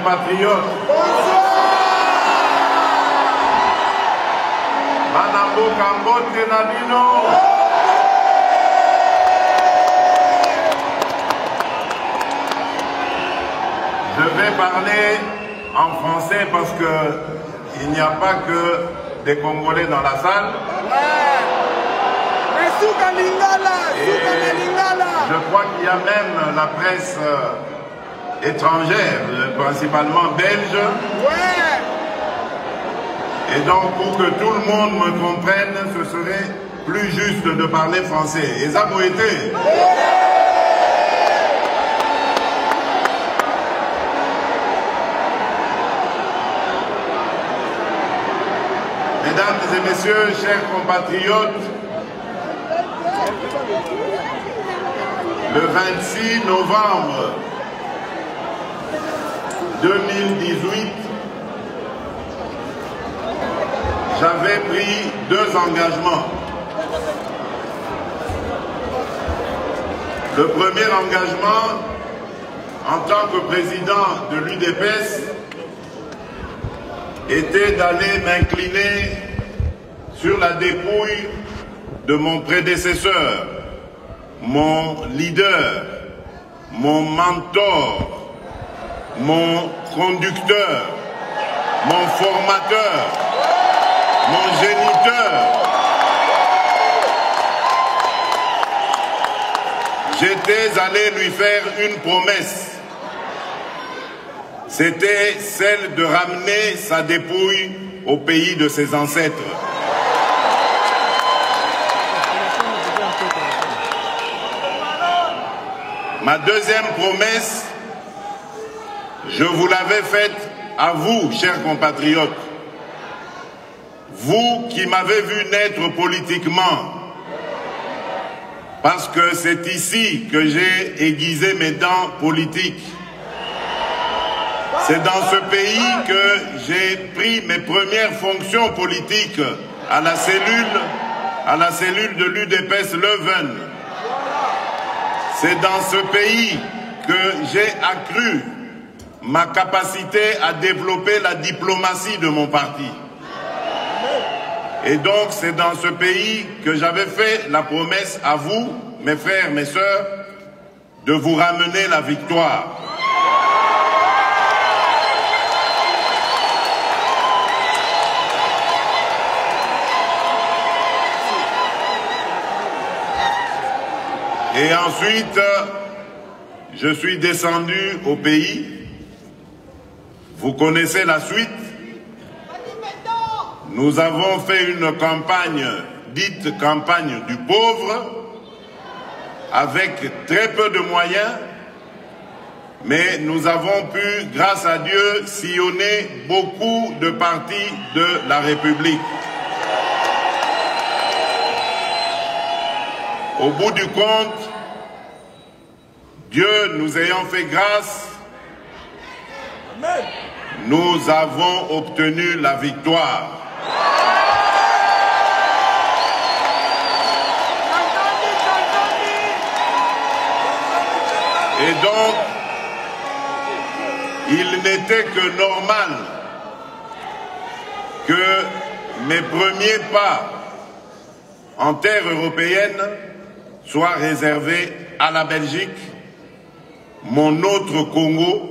compatriotes. Bonsoir. Manambo Kambote Nabino. Je vais parler en français parce que il n'y a pas que des Congolais dans la salle. Et je crois qu'il y a même la presse étrangère, principalement belge. Et donc pour que tout le monde me comprenne, ce serait plus juste de parler français. Et ça m'a été. Mesdames et messieurs, chers compatriotes, le 26 novembre 2018, j'avais pris deux engagements. Le premier engagement, en tant que président de l'UDPS, était d'aller m'incliner sur la dépouille de mon prédécesseur, mon leader, mon mentor, mon conducteur, mon formateur, mon géniteur. J'étais allé lui faire une promesse. C'était celle de ramener sa dépouille au pays de ses ancêtres. Ma deuxième promesse, je vous l'avais faite à vous, chers compatriotes. Vous qui m'avez vu naître politiquement, parce que c'est ici que j'ai aiguisé mes dents politiques. C'est dans ce pays que j'ai pris mes premières fonctions politiques à la cellule de l'UDPS Leuven. C'est dans ce pays que j'ai accru ma capacité à développer la diplomatie de mon parti. Et donc c'est dans ce pays que j'avais fait la promesse à vous, mes frères, mes sœurs, de vous ramener la victoire. Et ensuite, je suis descendu au pays. Vous connaissez la suite. Nous avons fait une campagne, dite campagne du pauvre, avec très peu de moyens, mais nous avons pu, grâce à Dieu, sillonner beaucoup de partis de la République. Au bout du compte, Dieu nous ayant fait grâce, nous avons obtenu la victoire. Et donc, il n'était que normal que mes premiers pas en terre européenne soit réservé à la Belgique, mon autre Congo,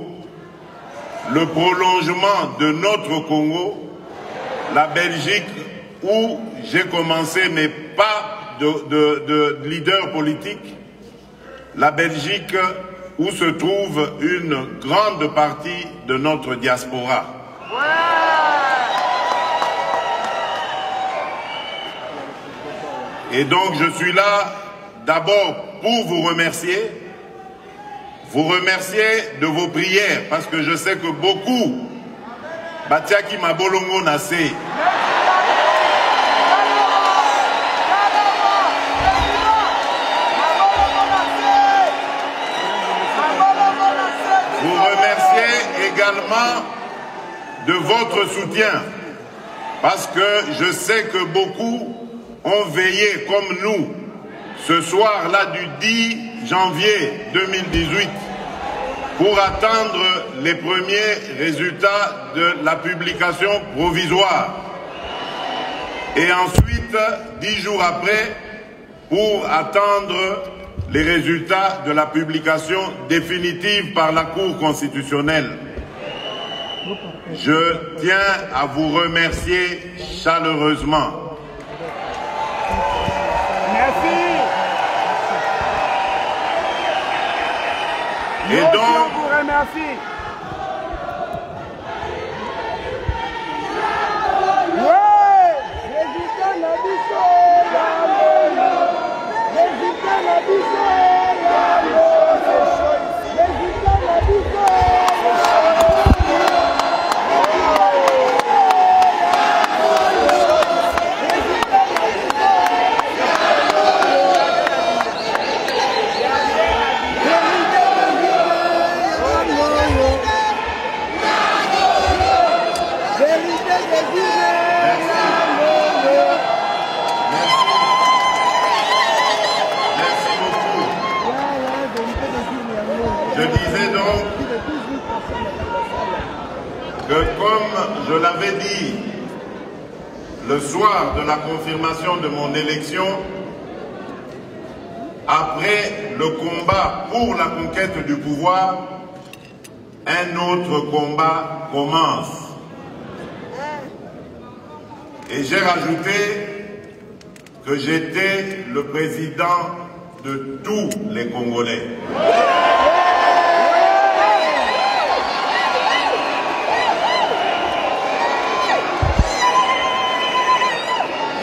le prolongement de notre Congo, la Belgique où j'ai commencé mes pas de leader politique, la Belgique où se trouve une grande partie de notre diaspora. Et donc je suis là d'abord pour vous remercier de vos prières, parce que je sais que beaucoup, Batiaki Mabolongo Nassé, vous remerciez également de votre soutien, parce que je sais que beaucoup ont veillé comme nous ce soir-là du 10 janvier 2018 pour attendre les premiers résultats de la publication provisoire. Et ensuite, 10 jours après, pour attendre les résultats de la publication définitive par la Cour constitutionnelle. Je tiens à vous remercier chaleureusement. Merci. Et donc, je vous remercie. Je disais donc que, comme je l'avais dit le soir de la confirmation de mon élection, après le combat pour la conquête du pouvoir, un autre combat commence. Et j'ai rajouté que j'étais le président de tous les Congolais.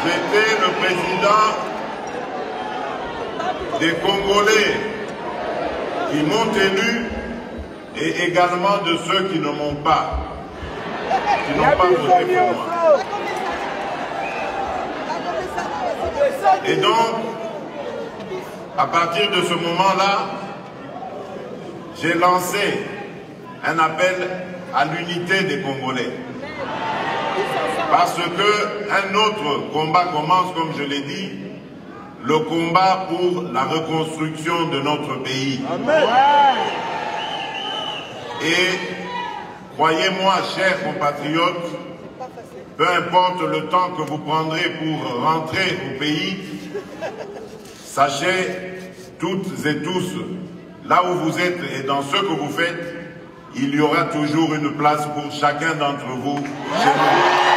J'étais le président des Congolais qui m'ont élu et également de ceux qui ne m'ont pas, qui n'ont pas voté pour moi. Et donc, à partir de ce moment-là, j'ai lancé un appel à l'unité des Congolais. Parce qu'un autre combat commence, comme je l'ai dit, le combat pour la reconstruction de notre pays. Amen. Et croyez-moi, chers compatriotes, peu importe le temps que vous prendrez pour rentrer au pays, sachez toutes et tous, là où vous êtes et dans ce que vous faites, il y aura toujours une place pour chacun d'entre vous chez nous.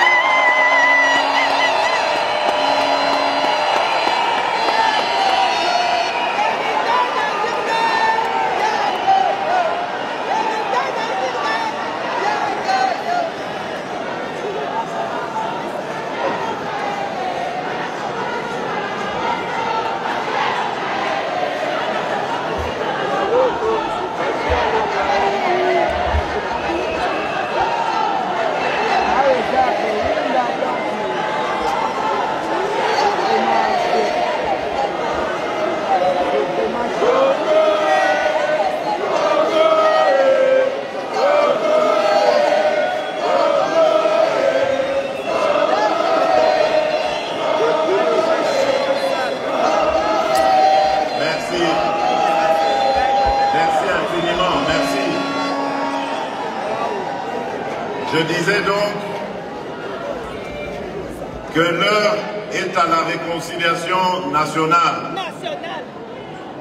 Je disais donc que l'heure est à la réconciliation nationale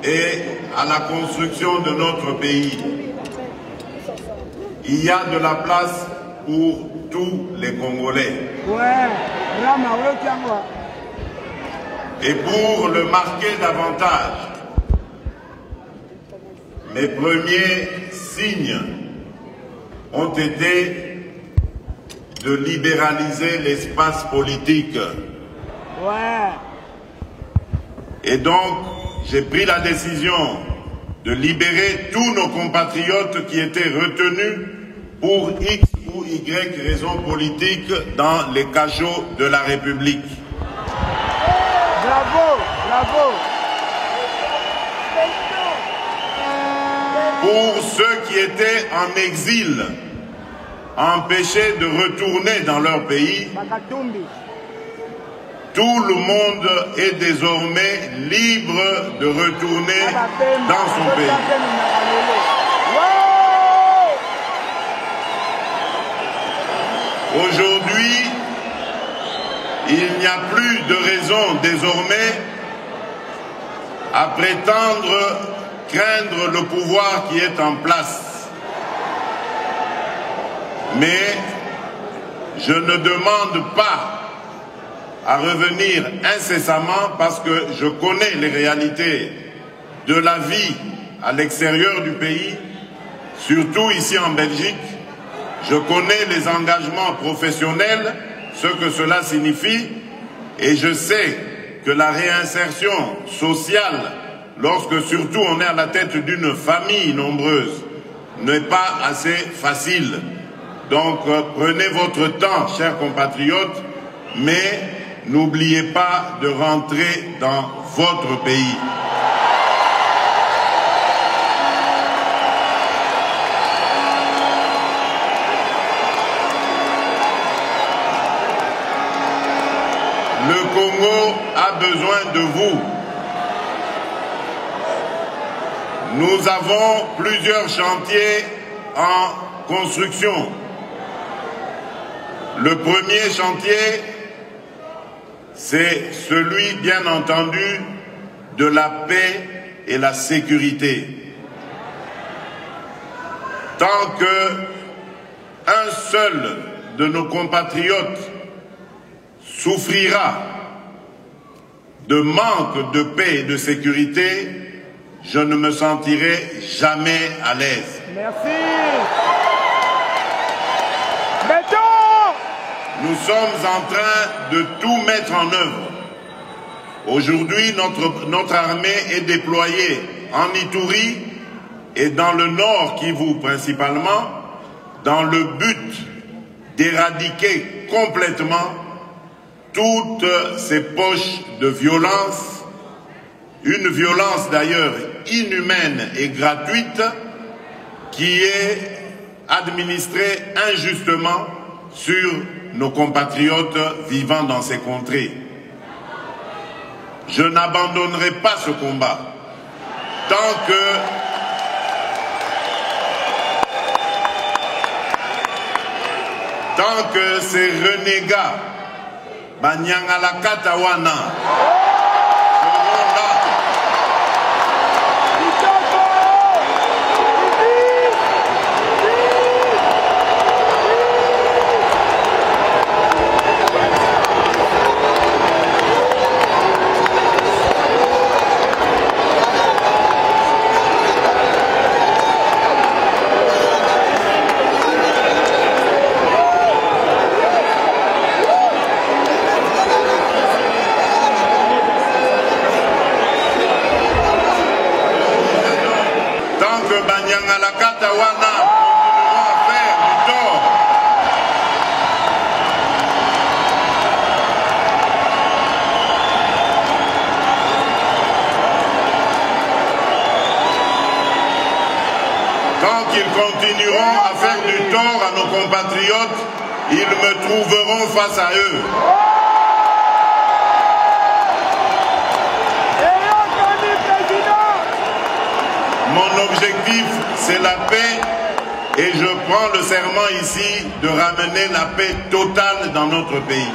et à la construction de notre pays. Il y a de la place pour tous les Congolais. Et pour le marquer davantage, mes premiers signes ont été de libéraliser l'espace politique. Et donc, j'ai pris la décision de libérer tous nos compatriotes qui étaient retenus pour X ou Y raisons politiques dans les cachots de la République. Bravo, bravo. Pour ceux qui étaient en exil, empêchés de retourner dans leur pays, tout le monde est désormais libre de retourner dans son pays. Aujourd'hui, il n'y a plus de raison désormais à prétendre craindre le pouvoir qui est en place. Mais je ne demande pas à revenir incessamment parce que je connais les réalités de la vie à l'extérieur du pays, surtout ici en Belgique. Je connais les engagements professionnels, ce que cela signifie, et je sais que la réinsertion sociale, lorsque surtout on est à la tête d'une famille nombreuse, n'est pas assez facile. Donc prenez votre temps, chers compatriotes, mais n'oubliez pas de rentrer dans votre pays. Le Congo a besoin de vous. Nous avons plusieurs chantiers en construction. Le premier chantier, c'est celui, bien entendu, de la paix et la sécurité. Tant qu'un seul de nos compatriotes souffrira de manque de paix et de sécurité, je ne me sentirai jamais à l'aise. Merci. Béton! Nous sommes en train de tout mettre en œuvre. Aujourd'hui, notre armée est déployée en Ituri et dans le nord Kivu principalement, dans le but d'éradiquer complètement toutes ces poches de violence, une violence d'ailleurs inhumaine et gratuite qui est administrée injustement sur nos compatriotes vivant dans ces contrées. Je n'abandonnerai pas ce combat tant que ces renégats Banyangala Katawana seront là. Tant qu'ils continueront à faire du tort à nos compatriotes, ils me trouveront face à eux. Mon objectif, c'est la paix et je prends le serment ici de ramener la paix totale dans notre pays.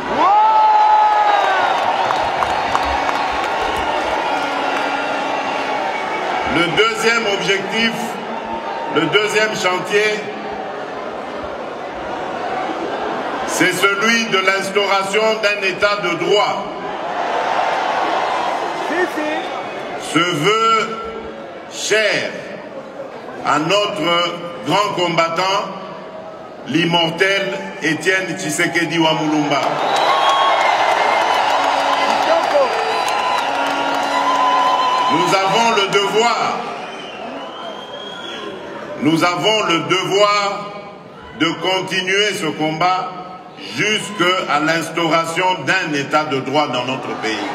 Le deuxième objectif, le deuxième chantier, c'est celui de l'instauration d'un état de droit. Ce vœu cher à notre grand combattant, l'immortel Étienne Tshisekedi Wamulumba. Nous avons le devoir de continuer ce combat jusqu'à l'instauration d'un état de droit dans notre pays.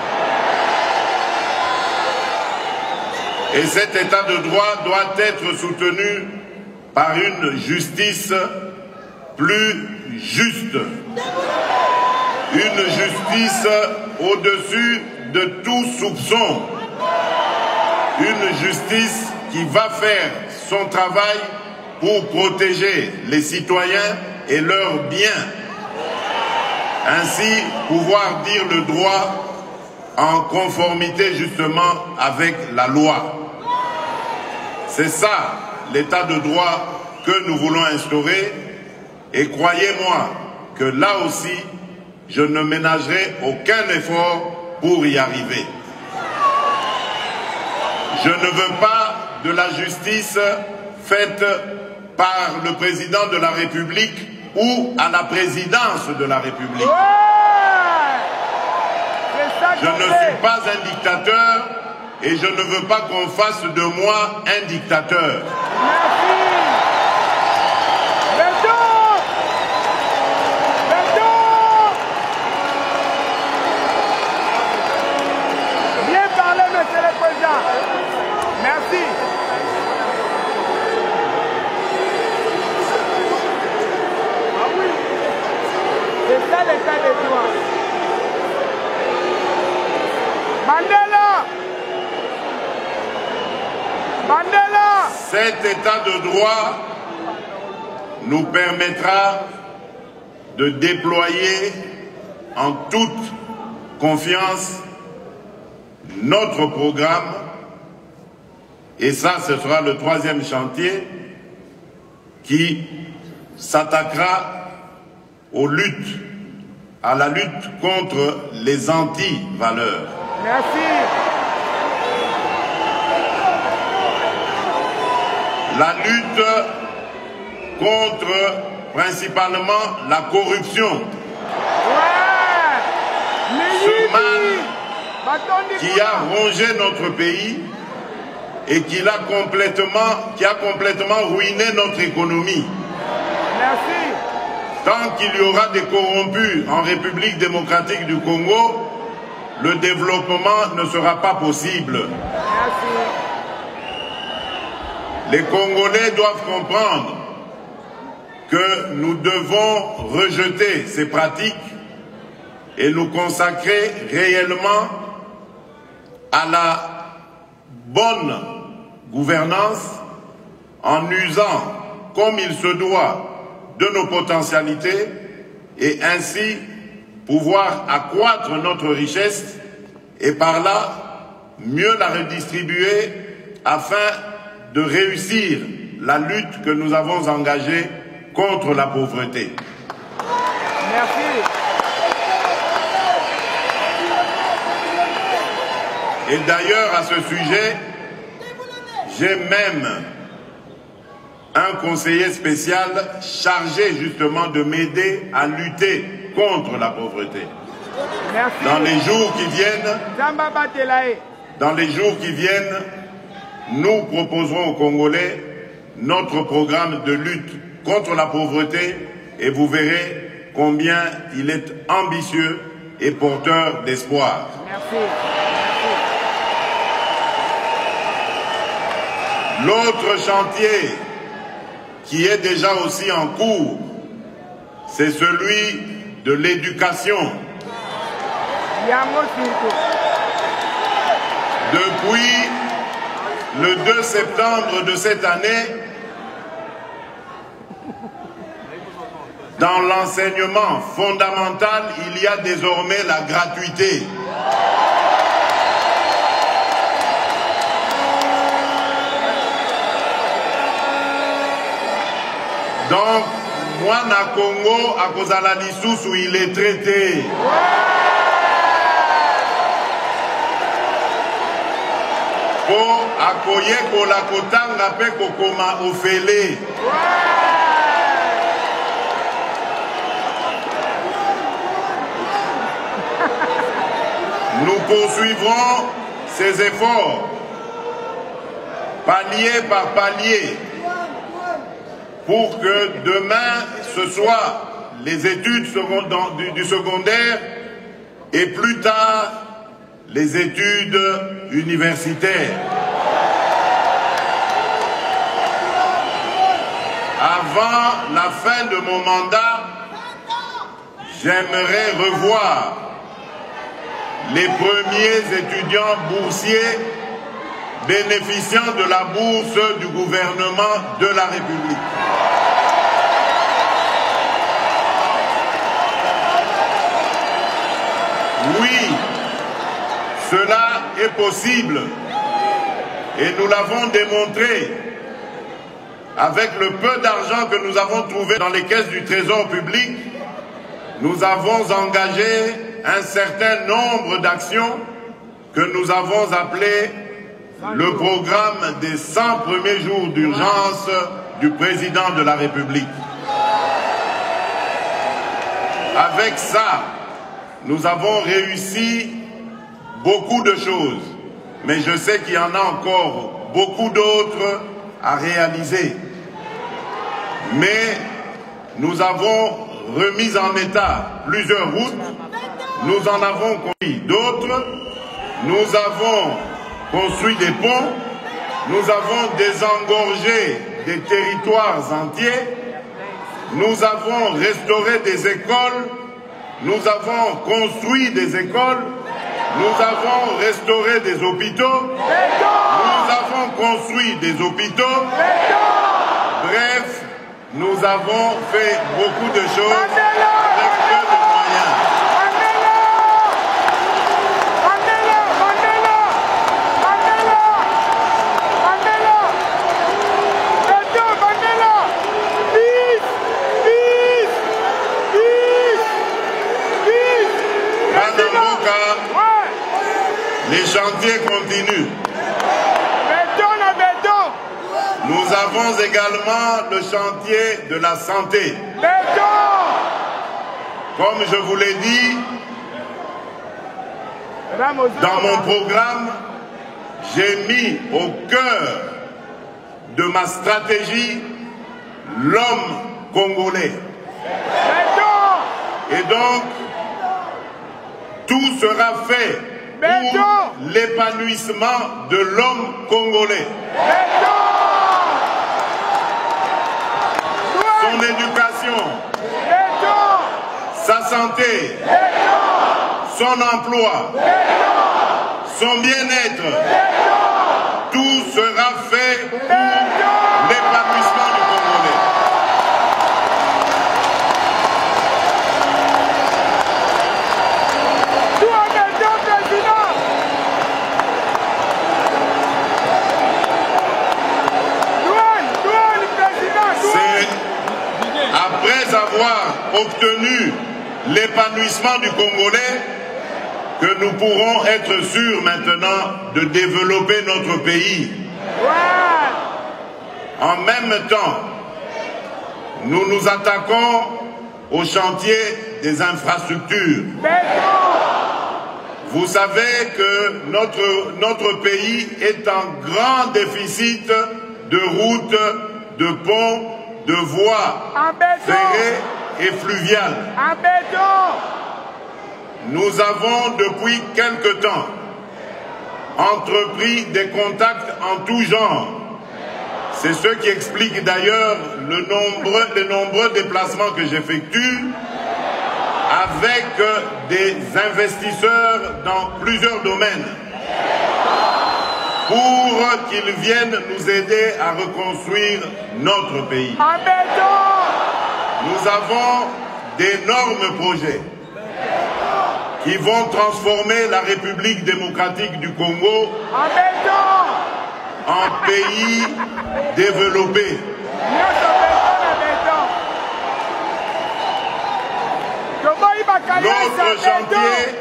Et cet état de droit doit être soutenu par une justice plus juste. Une justice au-dessus de tout soupçon. Une justice qui va faire son travail pour protéger les citoyens et leurs biens Ainsi, pouvoir dire le droit en conformité justement avec la loi. C'est ça, l'état de droit que nous voulons instaurer. Et croyez-moi que là aussi, je ne ménagerai aucun effort pour y arriver. Je ne veux pas de la justice faite par le président de la République ou à la présidence de la République. Je ne suis pas un dictateur et je ne veux pas qu'on fasse de moi un dictateur. Bien parlé, monsieur le président. Merci. Ah oui, c'est ça l'état de droit. Mandela! Mandela! Cet état de droit nous permettra de déployer en toute confiance notre programme, et ça, ce sera le troisième chantier qui s'attaquera aux luttes, à la lutte contre les anti-valeurs. Merci. La lutte contre principalement la corruption. Ce mal qui a rongé notre pays et qui a complètement ruiné notre économie. Merci. Tant qu'il y aura des corrompus en République démocratique du Congo, le développement ne sera pas possible. Merci. Les Congolais doivent comprendre que nous devons rejeter ces pratiques et nous consacrer réellement à la bonne gouvernance en usant comme il se doit de nos potentialités et ainsi pouvoir accroître notre richesse et par là mieux la redistribuer afin de réussir la lutte que nous avons engagée contre la pauvreté. Merci. Et d'ailleurs, à ce sujet, j'ai même un conseiller spécial chargé justement de m'aider à lutter contre la pauvreté. Merci. Dans les jours qui viennent, nous proposerons aux Congolais notre programme de lutte contre la pauvreté et vous verrez combien il est ambitieux et porteur d'espoir. Merci. L'autre chantier qui est déjà aussi en cours, c'est celui de l'éducation. Depuis le 2 septembre de cette année, dans l'enseignement fondamental, il y a désormais la gratuité. Donc, moi, na Congo, à Kozala Lissous, où il est traité. Pour accueillir la Kotanga pe kokoma ofele. Nous poursuivrons ces efforts, palier par palier, pour que demain, ce soit les études du secondaire et plus tard, les études universitaires. Avant la fin de mon mandat, j'aimerais revoir les premiers étudiants boursiers bénéficiant de la bourse du gouvernement de la République. Oui, cela est possible et nous l'avons démontré avec le peu d'argent que nous avons trouvé dans les caisses du Trésor public. Nous avons engagé un certain nombre d'actions que nous avons appelées le programme des 100 premiers jours d'urgence du président de la République. Avec ça, nous avons réussi beaucoup de choses, mais je sais qu'il y en a encore beaucoup d'autres à réaliser. Mais nous avons remis en état plusieurs routes, nous en avons construit d'autres, nous avons construit des ponts, nous avons désengorgé des territoires entiers, nous avons restauré des écoles, nous avons construit des écoles, nous avons restauré des hôpitaux, nous avons construit des hôpitaux, bref, nous avons fait beaucoup de choses avec peu de moyens. Les chantiers continuent. Nous avons également le chantier de la santé. Comme je vous l'ai dit, dans mon programme, j'ai mis au cœur de ma stratégie l'homme congolais. Et donc, tout sera fait pour l'épanouissement de l'homme congolais. Son éducation, sa santé, son emploi, son bien-être, tout sera fait pour l'épanouissement du Congolais. Après avoir obtenu l'épanouissement du Congolais, que nous pourrons être sûrs maintenant de développer notre pays. En même temps, nous nous attaquons au chantier des infrastructures. Vous savez que notre pays est en grand déficit de routes, de ponts, de voies ferrées et fluviales. Nous avons depuis quelque temps entrepris des contacts en tout genre. C'est ce qui explique d'ailleurs les nombreux déplacements que j'effectue avec des investisseurs dans plusieurs domaines pour qu'ils viennent nous aider à reconstruire notre pays. Nous avons d'énormes projets qui vont transformer la République démocratique du Congo en pays développé. L'autre chantier,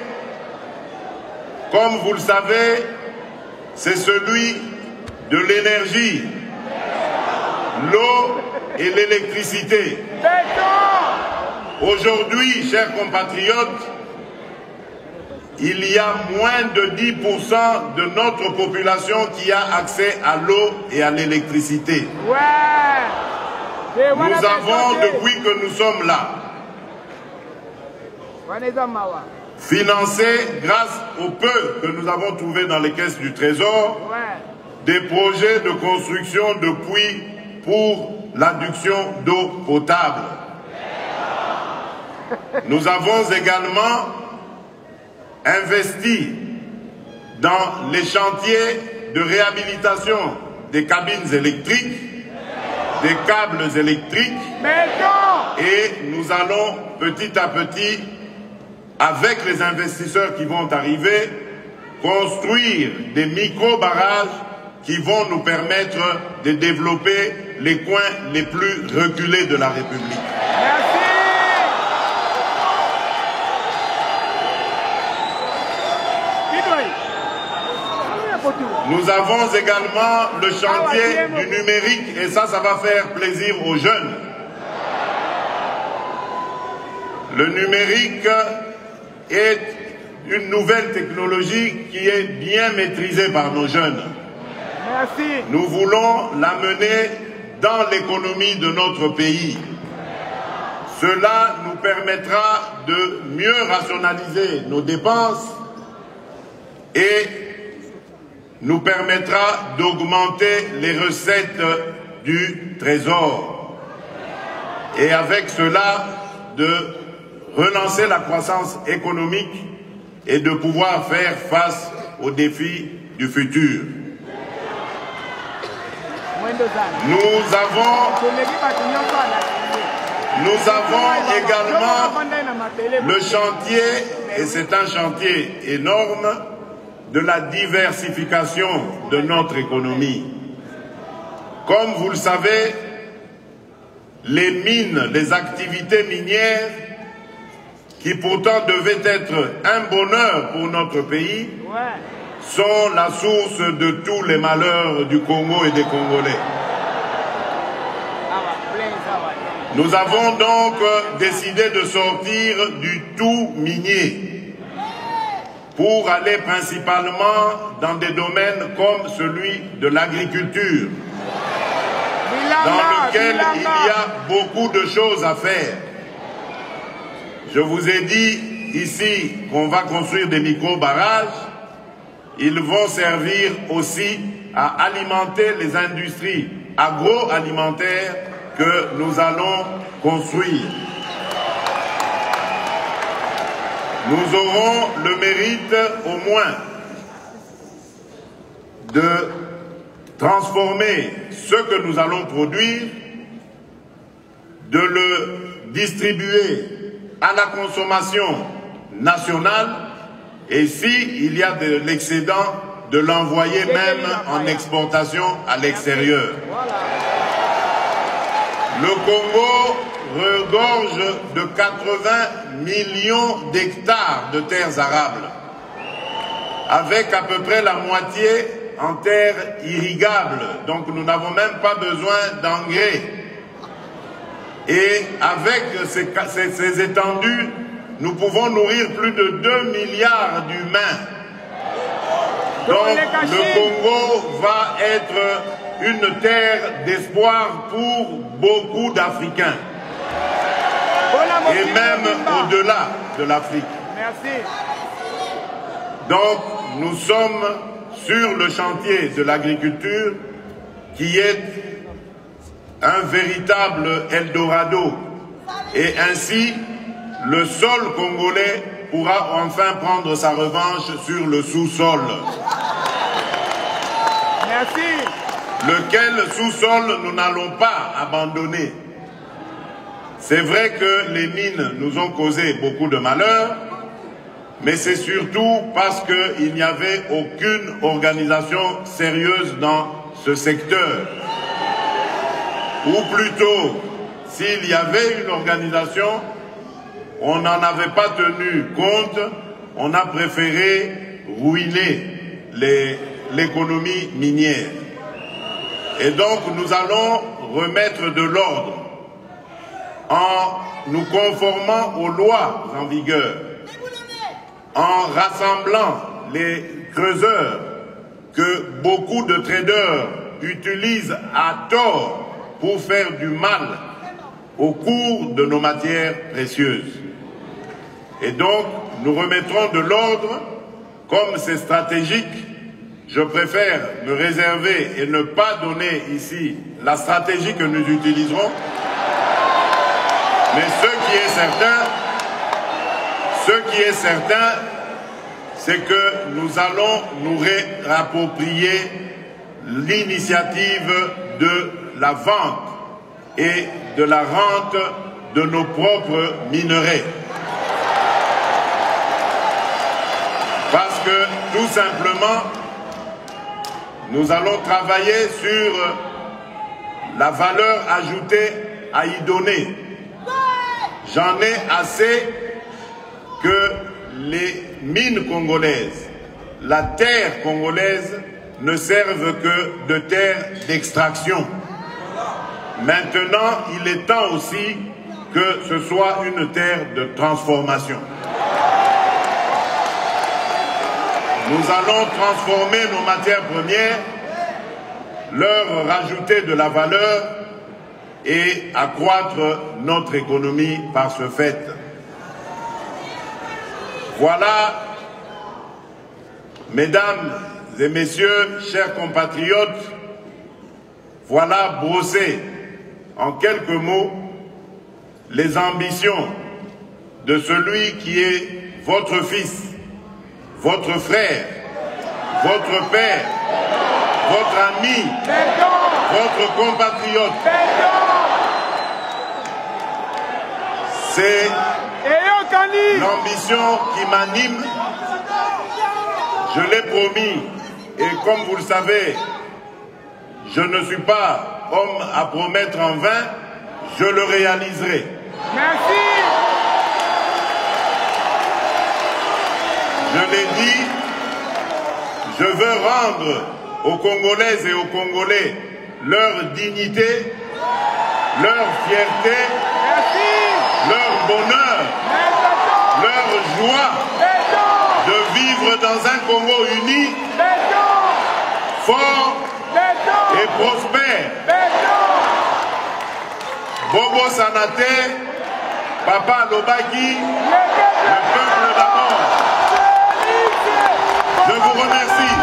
comme vous le savez, c'est celui de l'énergie, l'eau et l'électricité. Aujourd'hui, chers compatriotes, il y a moins de 10% de notre population qui a accès à l'eau et à l'électricité. Nous avons, depuis que nous sommes là, financé, grâce au peu que nous avons trouvé dans les caisses du Trésor, des projets de construction de puits pour l'adduction d'eau potable. Nous avons également investi dans les chantiers de réhabilitation des cabines électriques, des câbles électriques, et nous allons petit à petit avec les investisseurs qui vont arriver, construire des micro-barrages qui vont nous permettre de développer les coins les plus reculés de la République. Merci. Nous avons également le chantier du numérique et ça va faire plaisir aux jeunes. Le numérique est une nouvelle technologie qui est bien maîtrisée par nos jeunes. Merci. Nous voulons l'amener dans l'économie de notre pays. Cela nous permettra de mieux rationaliser nos dépenses et nous permettra d'augmenter les recettes du Trésor. Et avec cela, de relancer la croissance économique et de pouvoir faire face aux défis du futur. Nous avons également le chantier, et c'est un chantier énorme, de la diversification de notre économie. Comme vous le savez, les mines, les activités minières, qui pourtant devaient être un bonheur pour notre pays, sont la source de tous les malheurs du Congo et des Congolais. Nous avons donc décidé de sortir du tout minier pour aller principalement dans des domaines comme celui de l'agriculture, dans lequel il y a beaucoup de choses à faire. Je vous ai dit ici qu'on va construire des micro-barrages. Ils vont servir aussi à alimenter les industries agroalimentaires que nous allons construire. Nous aurons le mérite au moins de transformer ce que nous allons produire, de le distribuer à la consommation nationale et s'il y a de l'excédent, de l'envoyer même en exportation à l'extérieur. Le Congo regorge de 80 millions d'hectares de terres arables, avec à peu près la moitié en terres irrigables. Donc nous n'avons même pas besoin d'engrais. Et avec ces étendues, nous pouvons nourrir plus de 2 milliards d'humains. Donc le Congo va être une terre d'espoir pour beaucoup d'Africains. Et même au-delà de l'Afrique. Merci. Donc nous sommes sur le chantier de l'agriculture qui est un véritable Eldorado. Et ainsi, le sol congolais pourra enfin prendre sa revanche sur le sous-sol. Merci. Lequel sous-sol nous n'allons pas abandonner. C'est vrai que les mines nous ont causé beaucoup de malheurs, mais c'est surtout parce qu'il n'y avait aucune organisation sérieuse dans ce secteur. Ou plutôt, s'il y avait une organisation, on n'en avait pas tenu compte, on a préféré ruiner l'économie minière. Et donc nous allons remettre de l'ordre en nous conformant aux lois en vigueur, en rassemblant les creuseurs que beaucoup de traders utilisent à tort pour faire du mal au cours de nos matières précieuses. Et donc, nous remettrons de l'ordre, comme c'est stratégique. Je préfère me réserver et ne pas donner ici la stratégie que nous utiliserons. Mais ce qui est certain, c'est que nous allons nous réapproprier l'initiative de la vente et de la rente de nos propres minerais. que tout simplement, nous allons travailler sur la valeur ajoutée à y donner. J'en ai assez que les mines congolaises, la terre congolaise ne servent que de terre d'extraction. Maintenant, il est temps aussi que ce soit une terre de transformation. Nous allons transformer nos matières premières, leur rajouter de la valeur et accroître notre économie par ce fait. Voilà, mesdames et messieurs, chers compatriotes, voilà brossé en quelques mots les ambitions de celui qui est votre fils, votre frère, votre père, votre ami, votre compatriote. C'est l'ambition qui m'anime. Je l'ai promis et comme vous le savez, je ne suis pas homme à promettre en vain, je le réaliserai. Merci. Je l'ai dit, je veux rendre aux Congolaises et aux Congolais leur dignité, leur fierté, leur bonheur, leur joie de vivre dans un Congo uni, fort et prospère. Bobo Sanate, Papa Lobaki, le peuple d'abord. Je vous remercie.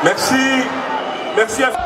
Merci. Merci à